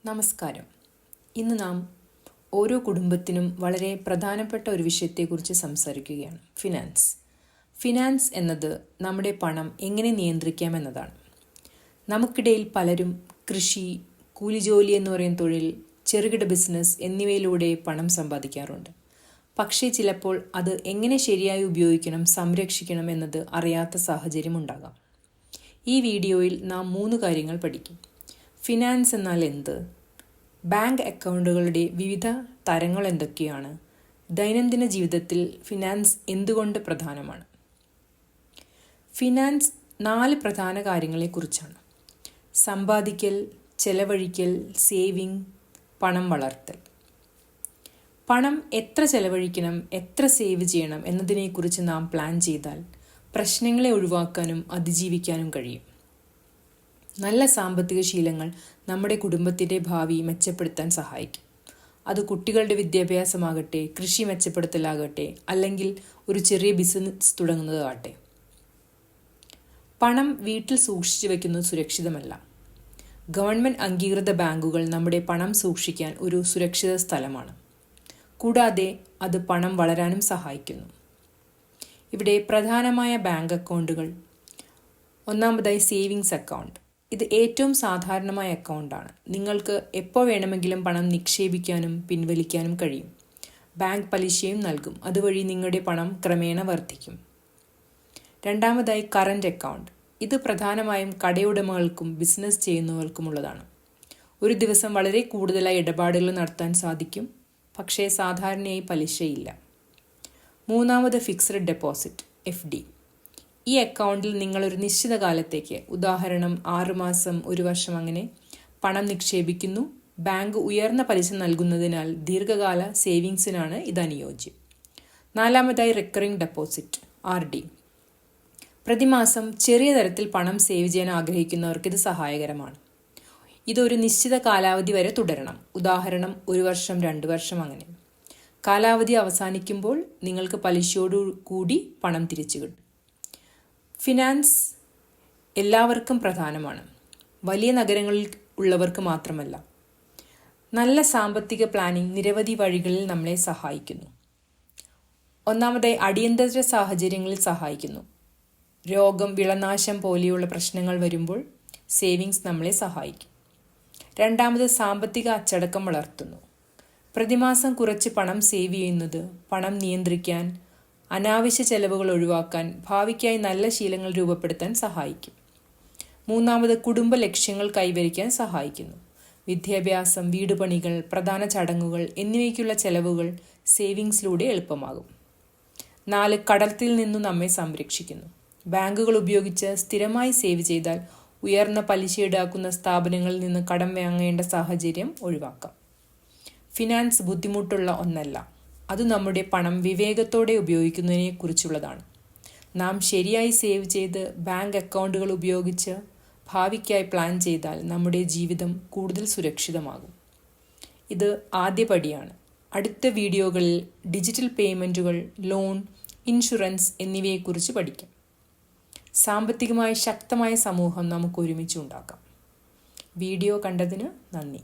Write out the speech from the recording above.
നമസ്കാരം. ഇന്ന് നാം ഓരോ കുടുംബത്തിനും വളരെ പ്രധാനപ്പെട്ട ഒരു വിഷയത്തെക്കുറിച്ച് സംസാരിക്കുകയാണ്. ഫിനാൻസ് എന്നത് നമ്മുടെ പണം എങ്ങനെ നിയന്ത്രിക്കാം എന്നതാണ്. നമുക്കിടയിൽ പലരും കൃഷി, കൂലിജോലി എന്ന് പറയുന്ന തൊഴിൽ, ചെറുകിട ബിസിനസ് എന്നിവയിലൂടെ പണം സമ്പാദിക്കാറുണ്ട്. പക്ഷേ ചിലപ്പോൾ അത് എങ്ങനെ ശരിയായി ഉപയോഗിക്കണം, സംരക്ഷിക്കണം എന്നത് അറിയാത്ത സാഹചര്യം ഉണ്ടാകാം. ഈ വീഡിയോയിൽ നാം 3 കാര്യങ്ങൾ പഠിക്കും. ഫിനാൻസ് എന്നാൽ എന്ത്? ബാങ്ക് അക്കൗണ്ടുകളുടെ വിവിധ തരങ്ങൾ എന്തൊക്കെയാണ്? ദൈനംദിന ജീവിതത്തിൽ ഫിനാൻസ് എന്തുകൊണ്ട് പ്രധാനമാണ്? ഫിനാൻസ് 4 പ്രധാന കാര്യങ്ങളെക്കുറിച്ചാണ്. സമ്പാദിക്കൽ, ചെലവഴിക്കൽ, സേവിങ്, പണം വളർത്തൽ. പണം എത്ര ചെലവഴിക്കണം, എത്ര സേവ് ചെയ്യണം എന്നതിനെക്കുറിച്ച് നാം പ്ലാൻ ചെയ്താൽ പ്രശ്നങ്ങളെ ഒഴിവാക്കാനും അതിജീവിക്കാനും കഴിയും. നല്ല സാമ്പത്തിക ശീലങ്ങൾ നമ്മുടെ കുടുംബത്തിൻ്റെ ഭാവി മെച്ചപ്പെടുത്താൻ സഹായിക്കും. അത് കുട്ടികളുടെ വിദ്യാഭ്യാസമാകട്ടെ, കൃഷി മെച്ചപ്പെടുത്തലാകട്ടെ, അല്ലെങ്കിൽ ഒരു ചെറിയ ബിസിനസ് തുടങ്ങുന്നതാകട്ടെ. പണം വീട്ടിൽ സൂക്ഷിച്ചു വയ്ക്കുന്നത് സുരക്ഷിതമല്ല. ഗവൺമെൻറ് അംഗീകൃത ബാങ്കുകൾ നമ്മുടെ പണം സൂക്ഷിക്കാൻ ഒരു സുരക്ഷിത സ്ഥലമാണ്. കൂടാതെ അത് പണം വളരാനും സഹായിക്കുന്നു. ഇവിടെ പ്രധാനമായ ബാങ്ക് അക്കൗണ്ടുകൾ. ഒന്നാമതായി സേവിങ്സ് അക്കൗണ്ട്. ഇത് ഏറ്റവും സാധാരണമായ അക്കൗണ്ടാണ്. നിങ്ങൾക്ക് എപ്പോൾ വേണമെങ്കിലും പണം നിക്ഷേപിക്കാനും പിൻവലിക്കാനും കഴിയും. ബാങ്ക് പലിശയും നൽകും. അതുവഴി നിങ്ങളുടെ പണം ക്രമേണ വർദ്ധിക്കും. രണ്ടാമതായി കറന്റ് അക്കൗണ്ട്. ഇത് പ്രധാനമായും കടയുടമകൾക്കും ബിസിനസ് ചെയ്യുന്നവർക്കുമുള്ളതാണ്. ഒരു ദിവസം വളരെ കൂടുതലായി ഇടപാടുകൾ നടത്താൻ സാധിക്കും, പക്ഷേ സാധാരണയായി പലിശയില്ല. മൂന്നാമത് ഫിക്സഡ് ഡെപ്പോസിറ്റ് (FD). ഈ അക്കൗണ്ടിൽ നിങ്ങൾ ഒരു നിശ്ചിത കാലത്തേക്ക്, ഉദാഹരണം 6 മാസം, 1 വർഷം അങ്ങനെ പണം നിക്ഷേപിക്കുന്നു. ബാങ്ക് ഉയർന്ന പലിശ നൽകുന്നതിനാൽ ദീർഘകാല സേവിങ്സിനാണ് ഇത് അനുയോജ്യം. നാലാമതായി റിക്കറിംഗ് ഡെപ്പോസിറ്റ് (RD). പ്രതിമാസം ചെറിയ തരത്തിൽ പണം സേവ് ചെയ്യാൻ ആഗ്രഹിക്കുന്നവർക്ക് ഇത് സഹായകരമാണ്. ഇതൊരു നിശ്ചിത കാലാവധി വരെ തുടരണം, ഉദാഹരണം 1 വർഷം, 2 വർഷം അങ്ങനെ. കാലാവധി അവസാനിക്കുമ്പോൾ നിങ്ങൾക്ക് പലിശയോടു കൂടി പണം തിരിച്ചു കിട്ടും. ഫിനാൻസ് എല്ലാവർക്കും പ്രധാനമാണ്, വലിയ നഗരങ്ങളിൽ ഉള്ളവർക്ക് മാത്രമല്ല. നല്ല സാമ്പത്തിക പ്ലാനിംഗ് നിരവധി വഴികളിൽ നമ്മളെ സഹായിക്കുന്നു. ഒന്നാമതായി അടിയന്തര സാഹചര്യങ്ങളിൽ സഹായിക്കുന്നു. രോഗം, വിളനാശം പോലെയുള്ള പ്രശ്നങ്ങൾ വരുമ്പോൾ സേവിങ്സ് നമ്മളെ സഹായിക്കും. രണ്ടാമത് സാമ്പത്തിക അച്ചടക്കം വളർത്തുന്നു. പ്രതിമാസം കുറച്ച് പണം സേവ് ചെയ്യുന്നത് പണം നിയന്ത്രിക്കാൻ, അനാവശ്യ ചെലവുകൾ ഒഴിവാക്കാൻ, ഭാവിക്കായി നല്ല ശീലങ്ങൾ രൂപപ്പെടുത്താൻ സഹായിക്കും. മൂന്നാമത് കുടുംബ ലക്ഷ്യങ്ങൾ കൈവരിക്കാൻ സഹായിക്കുന്നു. വിദ്യാഭ്യാസം, വീടുപണികൾ, പ്രധാന ചടങ്ങുകൾ എന്നിവയ്ക്കുള്ള ചെലവുകൾ സേവിങ്സിലൂടെ എളുപ്പമാകും. 4 കടത്തിൽ നിന്നും നമ്മെ സംരക്ഷിക്കുന്നു. ബാങ്കുകൾ ഉപയോഗിച്ച് സ്ഥിരമായി സേവ് ചെയ്താൽ ഉയർന്ന പലിശ ഈടാക്കുന്ന സ്ഥാപനങ്ങളിൽ നിന്ന് കടം വാങ്ങേണ്ട സാഹചര്യം ഒഴിവാക്കാം. ഫിനാൻസ് ബുദ്ധിമുട്ടുള്ള ഒന്നല്ല, അത് നമ്മുടെ പണം വിവേകത്തോടെ ഉപയോഗിക്കുന്നതിനെ കുറിച്ചുള്ളതാണ്. നാം ശരിയായി സേവ് ചെയ്ത് ബാങ്ക് അക്കൗണ്ടുകൾ ഉപയോഗിച്ച് ഭാവിക്കായി പ്ലാൻ ചെയ്താൽ നമ്മുടെ ജീവിതം കൂടുതൽ സുരക്ഷിതമാകും. ഇത് ആദ്യപടിയാണ്. അടുത്ത വീഡിയോകളിൽ ഡിജിറ്റൽ പേയ്മെൻറ്റുകൾ, ലോൺ, ഇൻഷുറൻസ് എന്നിവയെക്കുറിച്ച് പഠിക്കാം. സാമ്പത്തികമായി ശക്തമായ സമൂഹം നമുക്ക് ഒരുമിച്ച് ഉണ്ടാക്കാം. വീഡിയോ കണ്ടതിന് നന്ദി.